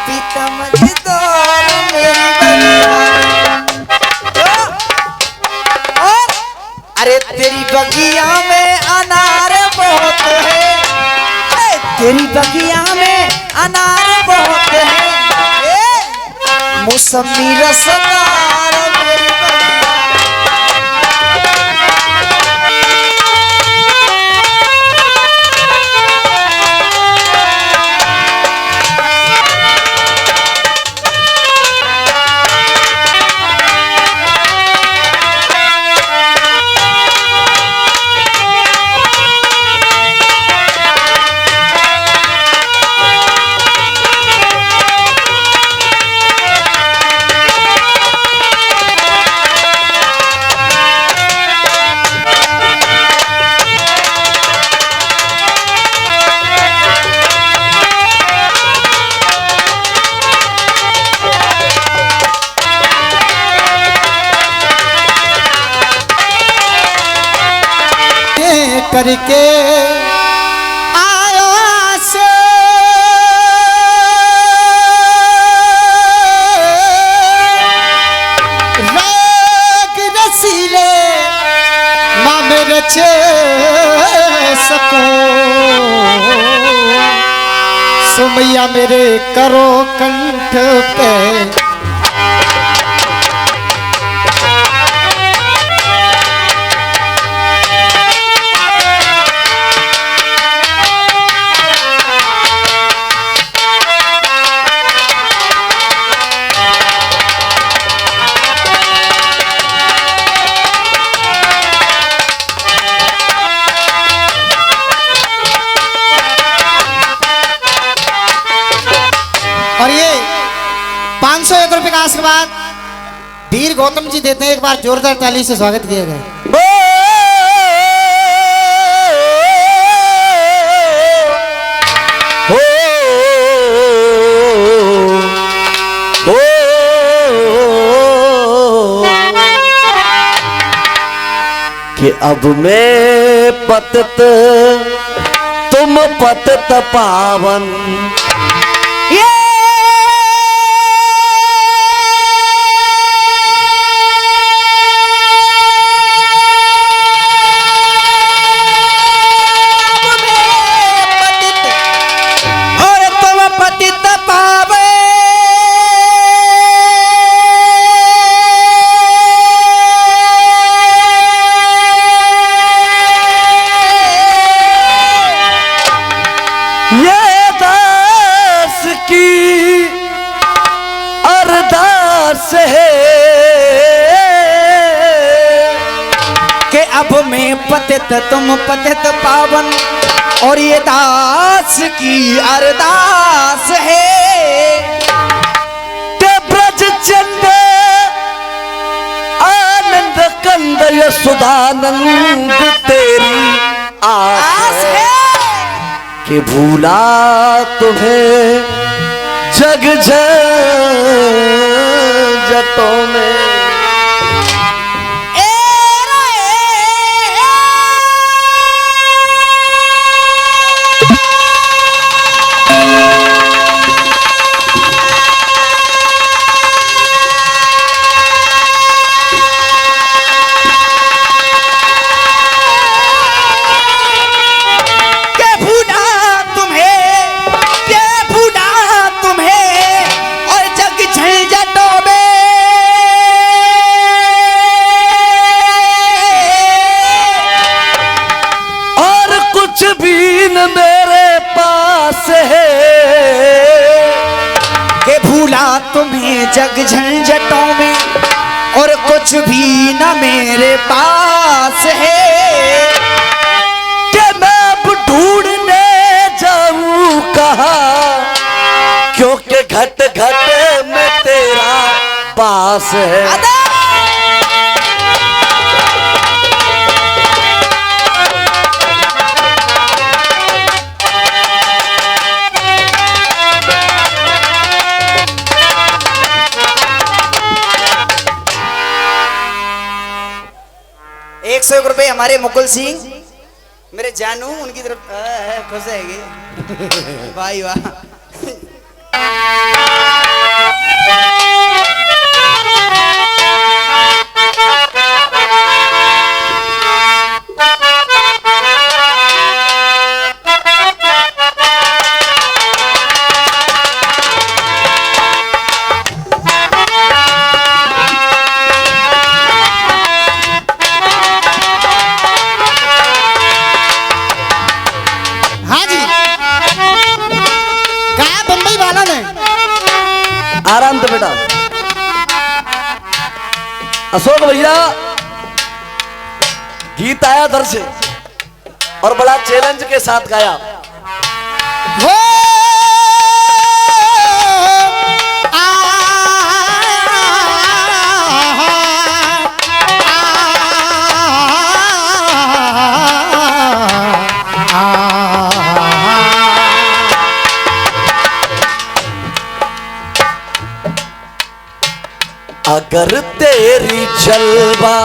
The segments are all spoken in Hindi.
पपीता मजेदार मेरी बगिया। और अरे तेरी बगिया में अनार बहुत है, तेरी बगिया में अनार बहुत है, मौसमी रसदार मेरी बगिया। करके आया से राग रसीले माँ मेरे छे सको सुमैया मेरे करो कंठ पे। और ये 501 रुपए का आशीर्वाद वीर गौतम जी देते हैं। एक बार जोरदार ताली से स्वागत किया जाए। कि अब मैं पतित तुम पतित पावन, के अब मैं पतित तुम पतित पावन, और ये दास की अरदास है। ते ब्रज चंद आनंद कंद यशोदानंद तेरी आस है कि भूला तुम्हें जग जटों में। मेरे पास है के भूला तुम्हें जग झंझटों में, और कुछ भी न मेरे पास है। कि मैं अब ढूंढने जाऊं कहाँ, क्योंकि घट घट में तेरा पास है। 101 रुपए हमारे मुकुल सिंह मेरे जानू उनकी तरफ खुश है भाई वाह। आराम से बेटा। अशोक भैया गीत आया दर से और बड़ा चैलेंज के साथ गाया। हो अगर तेरी जलवा,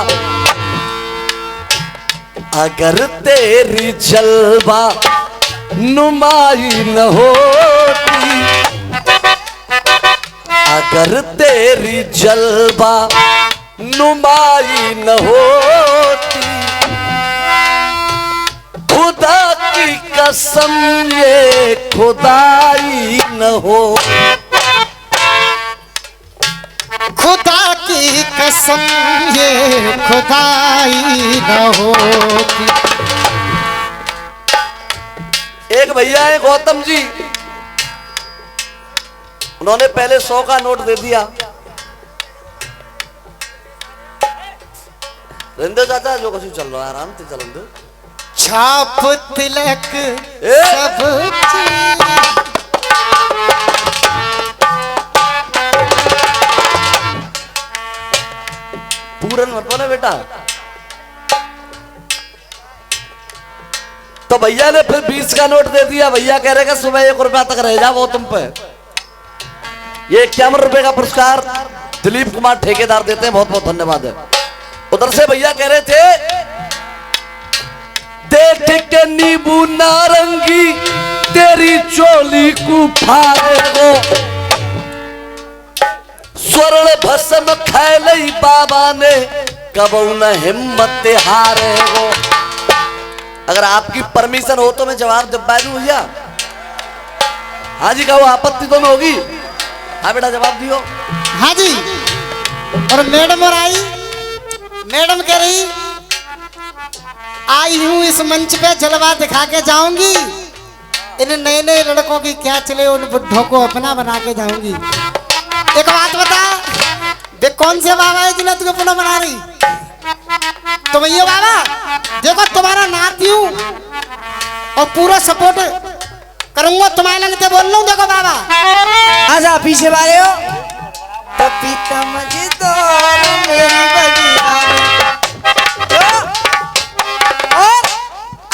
अगर तेरी जलवा नुमाई न होती, अगर तेरी जलवा नुमाई न होती, खुदा की कसम ये खुदाई न हो, खुदा की कसम ये खुदाई न होती। एक भैया है गौतम जी, उन्होंने पहले 100 का नोट दे दिया। रिंदो चाचा जो कुछ चल रहा है आराम से चलन दो। छाप तिलक सब चीज। पूरन मत बोले बेटा। तो भैया ने फिर 20 का नोट दे दिया। भैया कह रहे कि सुबह 1 रुपया तक रह जा वो तुम पे। ये 51 रुपए का पुरस्कार दिलीप कुमार ठेकेदार देते हैं, बहुत बहुत धन्यवाद है। उधर से भैया कह रहे थे देख के नींबू नारंगी तेरी चोली को फाड़े गो, स्वर्ण भस्म खैलई बाबा ने कबू न हिम्मत हारे गो। अगर आपकी परमिशन हो तो मैं जवाब दे पाऊं भैया? हाँ जी, कहो आपत्ति तो में होगी? हाँ बेटा जवाब दियो। हाँ जी। और मैडम और आई, मैडम कह रही आई हूं इस मंच पे जलवा दिखा के जाऊंगी, इन नए नए लड़कों की क्या चले उन बुढ़ों को अपना बना के जाऊंगी। एक बात बता, वे कौन से बाबा है जिन्हें तुझे अपना बना रही? तुम ये बाबा देखो, तुम्हारा नाती हूं और पूरा सपोर्ट करूंगा तुम्हारे लिए, बोल रहा हूं। देखो बाबा आजा पीछे वाले हो तो पीता मजेदार मेरी बगिया और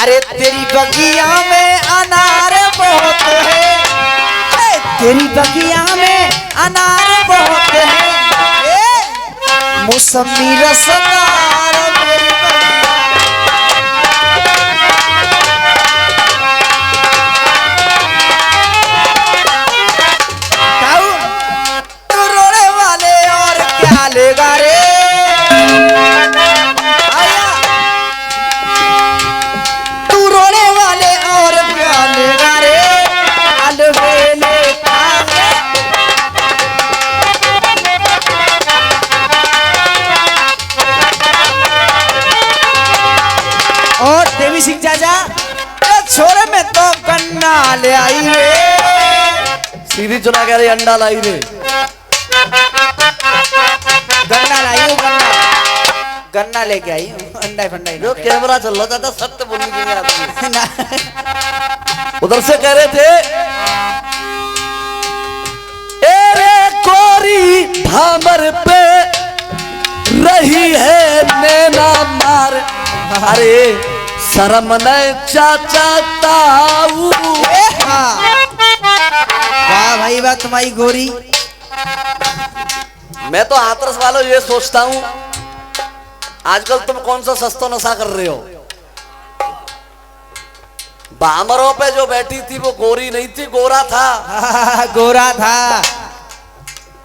अरे तेरी बगिया में अनार बहुत है, तेरी बगिया में अनार बहुत है, मौसमी रसदार मेरी बगिया। तू रोने वाले और क्या लेगा रे? तू रोने वाले और क्या लेगा रे? अलवेले और देवी सिंह चाचा छोरे में तो गन्ना ले आई रे, सीधी चुना कह रही अंडा लाई रे। गन्ना लाई हूँ, गन्ना लेके आई हूँ, अंडा फंडा जो कैमरा चल रहा था सत्य बोलने के लिए आदमी। उधर से कह रहे थे एरे कोरी भामर पे रही है नैना मार, अरे शर्म न चाचा ताऊ। वाह भाई वाह तुम्हारी गोरी। मैं तो हाथरस वालों ये सोचता हूं आजकल तुम कौन सा सस्ता नशा कर रहे हो? बामरों पे जो बैठी थी वो गोरी नहीं थी, गोरा था। गोरा था,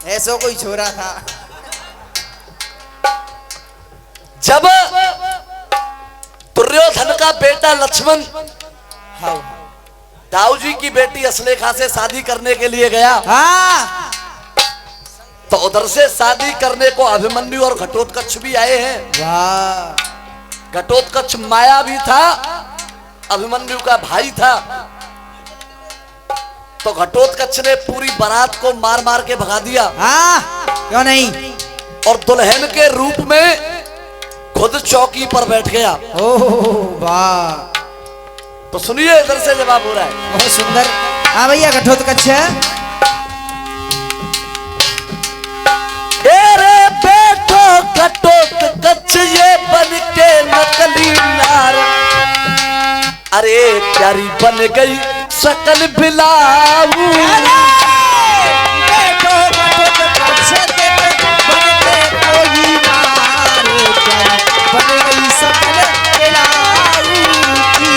ऐसो कोई छोरा था। जब दुर्योधन का बेटा लक्ष्मण दाऊ जी की बेटी असलेखा से शादी करने के लिए गया, तो उधर से शादी करने को अभिमन्यु और घटोत्कच भी आए हैं। वाह। घटोत्कच माया भी था, अभिमन्यु का भाई था। तो घटोत्कच ने पूरी बारात को मार मार के भगा दिया। हाँ क्यों नहीं। और दुल्हन के रूप में खुद चौकी पर बैठ गया। ओह वाह, तो सुनिए इधर से जवाब हो रहा है। बहुत सुंदर। हाँ भैया घटोत्कच। रे बैठो घटोत्कच ये बन के नकली नार, अरे प्यारी बन गई सकल बिलाऊ। बैठो घटोत्कच बन के कोई मार, बन गई सकल बिलाऊ की।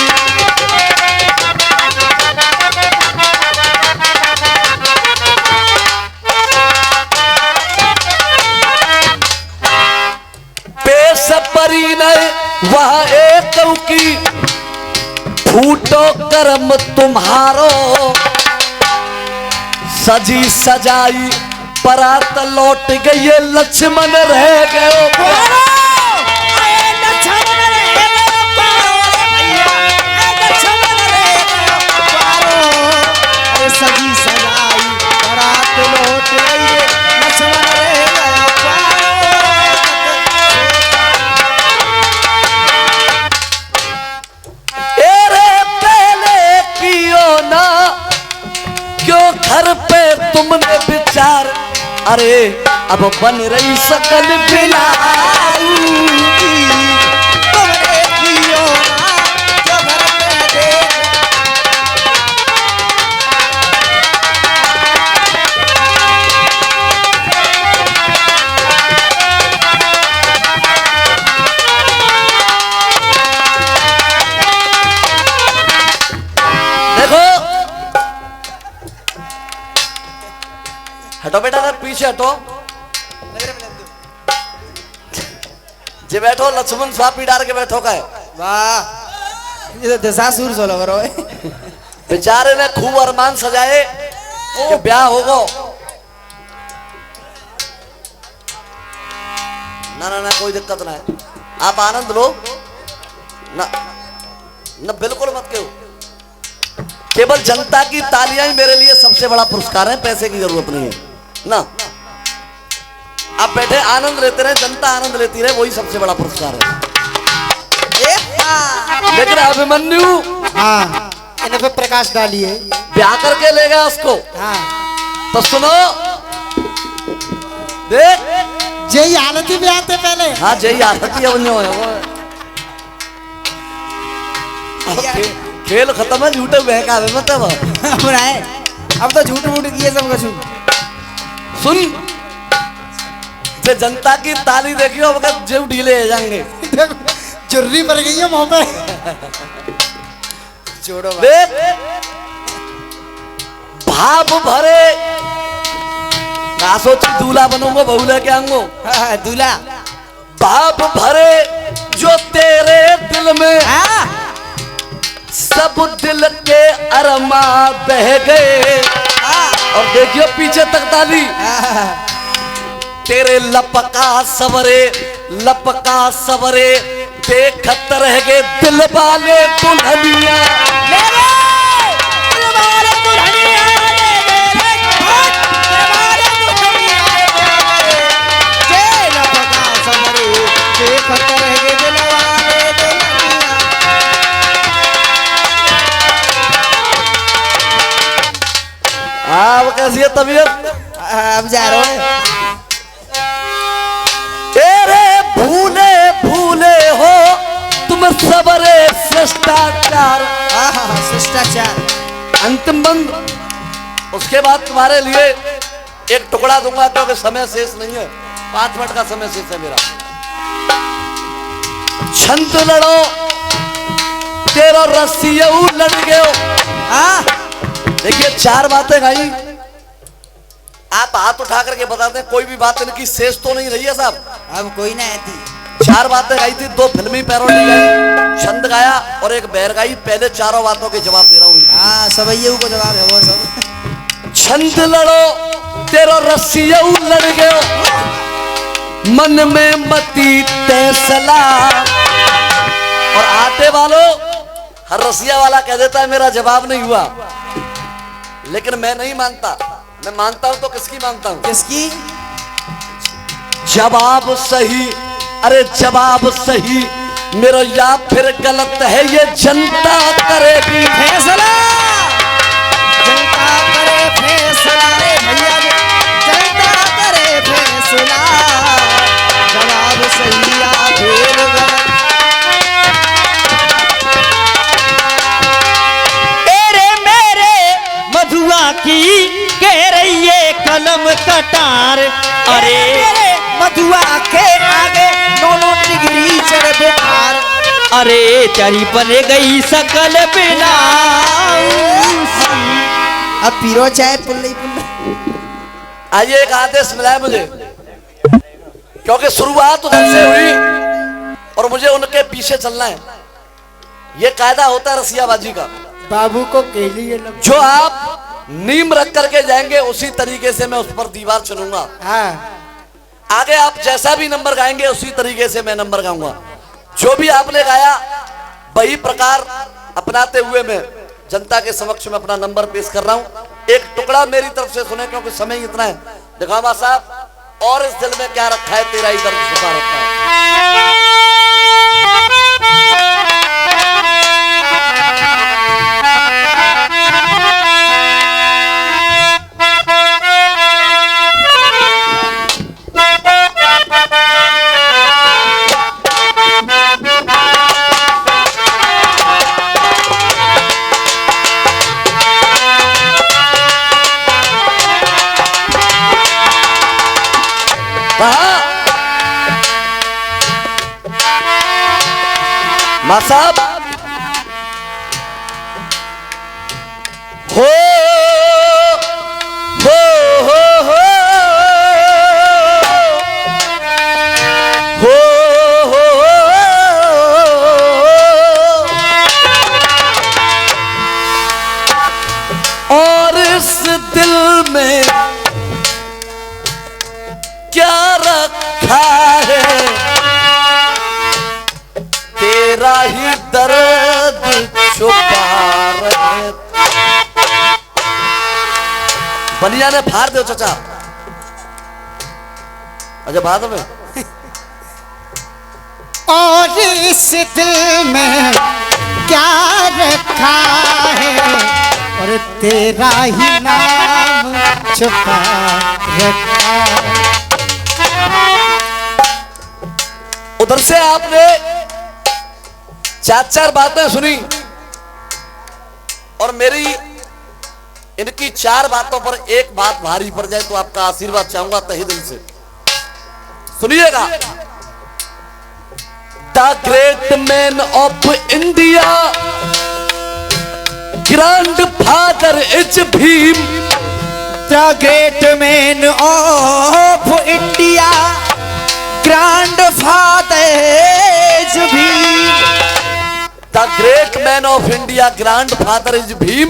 परी नहीं वह एक की फूटो कर्म तुम्हारो, सजी सजाई परात लौट गई लक्ष्मण रह गए। सजी सजाई परात लौट गई लक्ष्मण रह गया। क्यों घर पे तुमने विचार, अरे अब बन रही सकल बिलाऊ। तुमने कियो ना जो घर पे देख। देखो हटो बेटा, अगर पीछे हटो जे बैठो लक्ष्मण स्वापी डार के बैठो का है। वाह, ये तो दशासुर सोलो करो। बेचारे ने खूब अरमान सजाए कि ब्याह होगा। ना ना ना कोई दिक्कत ना है, आप आनंद लो ना ना, बिल्कुल मत क्यों। केवल जनता की तालियां ही मेरे लिए सबसे बड़ा पुरस्कार है, पैसे की जरूरत नहीं है ना। आप बैठे आनंद लेते रहे, जनता आनंद लेती रहे, वही सबसे बड़ा पुरस्कार है। लेकिन अभिमन्यु हाँ इन्हें पे प्रकाश डालिए। ब्याह करके ले गया उसको। हाँ तो सुनो देख, जय हालत ही भी आते पहले। हाँ जय आती है वो खेल खत्म है, झूठे बहका मतलब। अब तो झूठ मूठ किए सब कुछ। सुन जे जनता की ताली देखियो, अब जेब ढीले हो जाएंगे। चुर्री पड़ गई है मुंह पे। जोड़ो देख भाव भरे ना सोची दूल्हा बनूंगा बहू लेके आऊंगो। दूल्हा भाव भरे जो तेरे दिल में, सब दिल के अरमा बह गए। और देखियो पीछे तक ताली। तेरे लपका सवरे देखत रह गए दिल वाले दुल्हनिया। अब कैसी है तबीयत? अब जा रहे हैं। तेरे भूले भूले हो तुम सबरे शिष्टाचार। शिष्टाचार अंतिम बंद। उसके बाद तुम्हारे लिए एक टुकड़ा दूंगा, क्योंकि समय शेष नहीं है, 5 मिनट का समय शेष है मेरा। छंद लड़ो तेरा रस्सिया लड़ गयो। देखिए 4 बातें गाई, आप हाथ उठा करके बताते हैं, कोई भी बात इनकी शेष तो नहीं रही है साहब। अब कोई ना आती। 4 बातें गाई थी, 2 फिल्मी पैरोडी गाई, छंद गाया और एक बहर गाई। पहले 4 बातों के जवाब दे रहा हूँ। हाँ सब को जवाब है वो सब। छंद लड़ो तेरा रस्सिया लड़ गयो, मन में मती तैसला। और आटे वालों, हर रसिया वाला कह देता है मेरा जवाब नहीं हुआ, लेकिन मैं नहीं मानता। मैं मानता हूं तो किसकी मानता हूं? किसकी? जवाब सही, अरे जवाब सही मेरा या फिर गलत है ये जनता करेगी फैसला। जनता करे फैसला रे भैया जी, जनता करे फैसला। जवाब सही या फिर गलत। तेरे मेरे मधुआ की कह रही है कलम कटार। अरे मेरे मधुआ के आगे दोनों डिग्री चढ़ बुखार। अरे तेरी बन गई सकल बिलाऊसी। अब पीरो चाहे पुल्ली पुल्ला। आइए एक आदेश मिला है मुझे, क्योंकि शुरुआत उधर से हुई और मुझे उनके पीछे चलना है। ये कायदा होता है रसियाबाजी का। बाबू को केली है लग- जो आप नीम रख करके जाएंगे उसी तरीके से मैं उस पर दीवार चलूंगा। हाँ आगे आप जैसा भी नंबर गाएंगे उसी तरीके से मैं नंबर गाऊंगा। जो भी आपने गाया वही प्रकार अपनाते हुए मैं जनता के समक्ष में अपना नंबर पेश कर रहा हूं। एक टुकड़ा मेरी तरफ से सुने, क्योंकि समय इतना है। दिखावा साहब, और इस दिल में क्या रखा है तेरा ही दर्द छुपा रखा है। मां साहब हो हो हो हो हो हो और इस दिल में क्या रखा है तेरा ही दर्द छुपा रहे। बनिया ने फाड़ दो चाचा। अच्छा बाद में और इस दिल में क्या रखा है और तेरा ही नाम छुपा रखा है। उधर से आपने चार चार बातें सुनी और मेरी इनकी चार बातों पर एक बात भारी पड़ जाए तो आपका आशीर्वाद चाहूंगा तहे दिल से। सुनिएगा। The great man of India grand father is Bhim. The great man of India grand father is Bhim. The great man of India, grandfather is Bhim.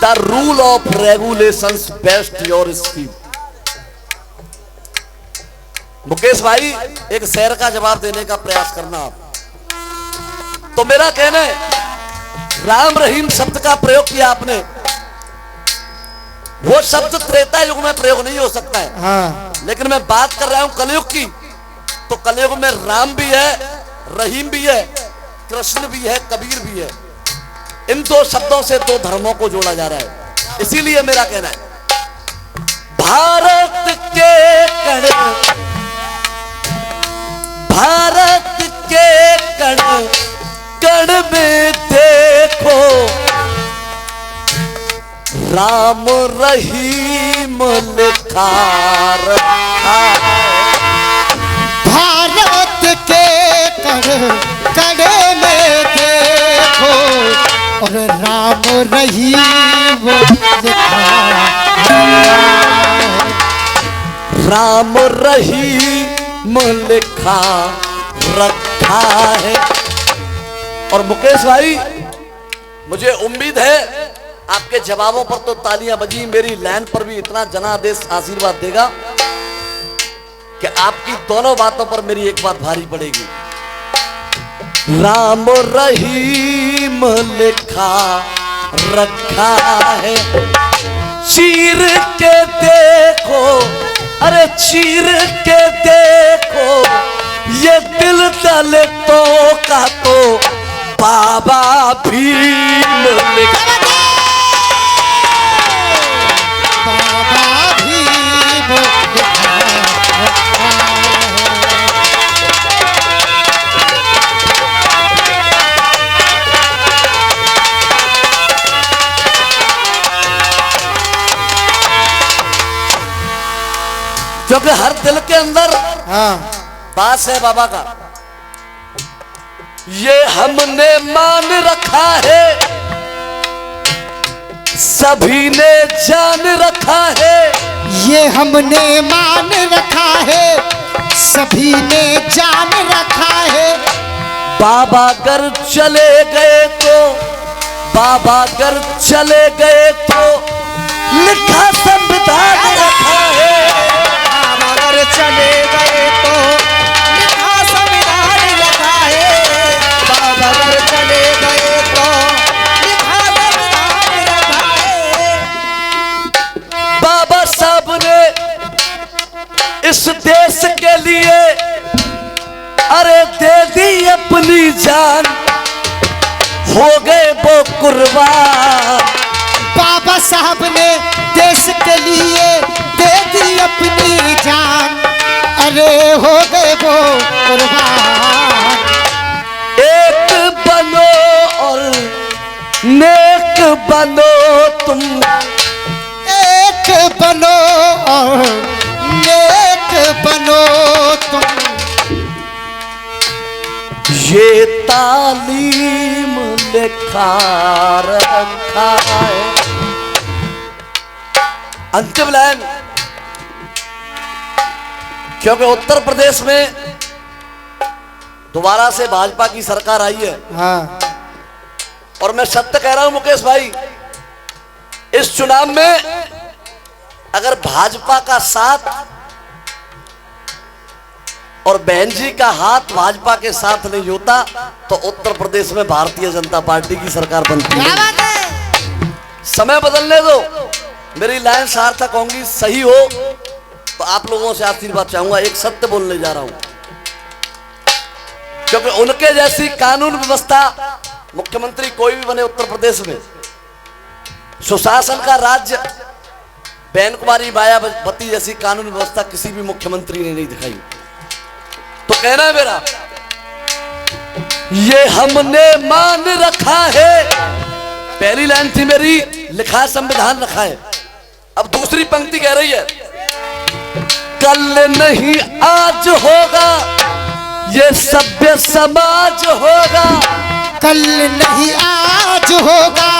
The rule of regulations best your scheme. Mukesh भाई एक शेर का जवाब देने का प्रयास करना आप। तो मेरा कहना है राम रहीम शब्द का प्रयोग किया आपने, वो शब्द त्रेता युग में प्रयोग नहीं हो सकता है। हाँ लेकिन मैं बात कर रहा हूं कलयुग की, तो कलयुग में राम भी है, रहीम भी है, कृष्ण भी है, कबीर भी है। इन दो शब्दों से दो धर्मों को जोड़ा जा रहा है। इसीलिए मेरा कहना है भारत के कण, भारत के कण कण में देखो राम रहीम लिखा रखा है। भारत के कड़े में देखो और राम रहीम लिखा है। राम रहीम लिखा रखा है। और मुकेश भाई मुझे उम्मीद है आपके जवाबों पर तो तालियां बजी, मेरी लाइन पर भी इतना जनादेश आशीर्वाद देगा कि आपकी दोनों बातों पर मेरी एक बात भारी पड़ेगी। राम रहीम लिखा रखा है। चीर के देखो, अरे चीर के देखो, ये दिल तले तो का तो बाबा भीम लिखा। बाबा भीम लिखा रखा है। क्योंकि हर दिल के अंदर हाँ बास है बाबा का। ये हमने मान रखा है, सभी ने जान रखा है। ये हमने मान रखा है, सभी ने जान रखा है। बाबा अगर चले गए तो, बाबा अगर चले गए तो लिखा संविधान रखा है। बाबा अगर चले गए तो लिखा संविधान रखा है। बाबा अगर चले गए तो लिखा संविधान रखा है। बाबा साहब ने इस देश के लिए अरे दे दी अपनी जान, हो गए वो कुर्बान। बाबा साहब ने देश के लिए दे दी अपनी जान, अरे हो गए वो कुर्बान। एक बनो और नेक बनो तुम, एक बनो और नेक बनो तुम। ये तालीम लिखा रखा है। अंतिम लाइन, क्योंकि उत्तर प्रदेश में दोबारा से भाजपा की सरकार आई है। हाँ और मैं सत्य कह रहा हूं मुकेश भाई, इस चुनाव में अगर भाजपा का साथ और बहन जी का हाथ भाजपा के साथ नहीं होता तो उत्तर प्रदेश में भारतीय जनता पार्टी की सरकार बनती है। समय बदलने दो, मेरी लाइन सार्थक होंगी, सही हो तो आप लोगों से आशीर्वाद चाहूंगा। एक सत्य बोलने जा रहा हूं, क्योंकि उनके जैसी कानून व्यवस्था मुख्यमंत्री कोई भी बने उत्तर प्रदेश में, सुशासन का राज्य बहन कुमारी मायावती जैसी कानून व्यवस्था किसी भी मुख्यमंत्री ने नहीं दिखाई। तो कहना है मेरा, ये हमने मान रखा है। पहली लाइन थी मेरी, लिखा संविधान रखा है। अब दूसरी पंक्ति कह रही है, कल नहीं आज होगा ये सभ्य समाज होगा। कल नहीं आज होगा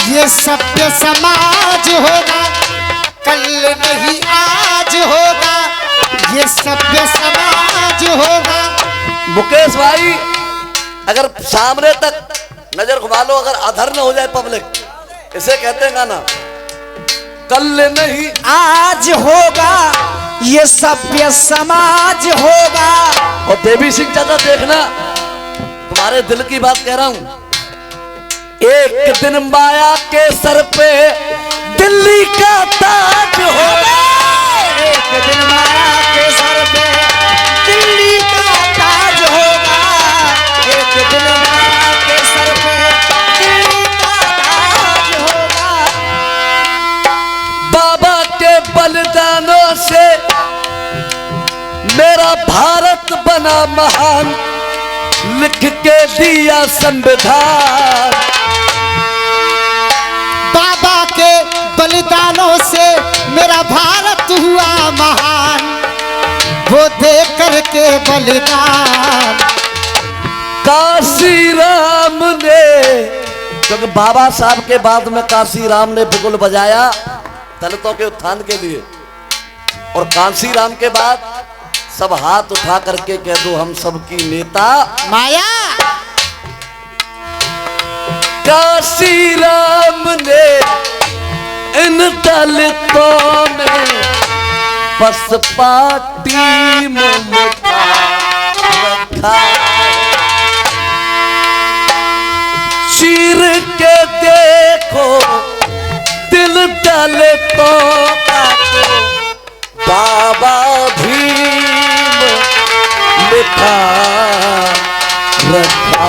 ये सभ्य समाज होगा। कल नहीं आज होगा ये सभ्य समाज होगा। मुकेश भाई, अगर सामने तक नजर घुमा लो, अगर अधर न हो जाए पब्लिक, इसे कहते हैं गाना, कल नहीं आज होगा ये सभ्य समाज होगा। और देवी सिंह चाचा देखना, तुम्हारे दिल की बात कह रहा हूं। एक दिन माया के सर पे दिल्ली का ताज होगा। एक दिन माया के सर पे दिल्ली का ताज होगा। एक दिन माया के सर पे दिल्ली का ताज होगा। बाबा के बलिदानों से मेरा भारत बना महान, लिख के दिया संविधान। बाबा के बलिदानों से मेरा भारत हुआ महान, वो दे करके बलिदान। काशी राम ने, क्योंकि बाबा साहब के बाद में काशी राम ने बिगुल बजाया दलितों के उत्थान के लिए, और काशी राम के बाद सब हाथ उठा करके कह दो हम सबकी नेता माया। काशी राम ने इन दलितों में बस पार्टी में लिखा रखा। चीर के देखो दिल डाले तो काटो बाबा भीम लिखा रखा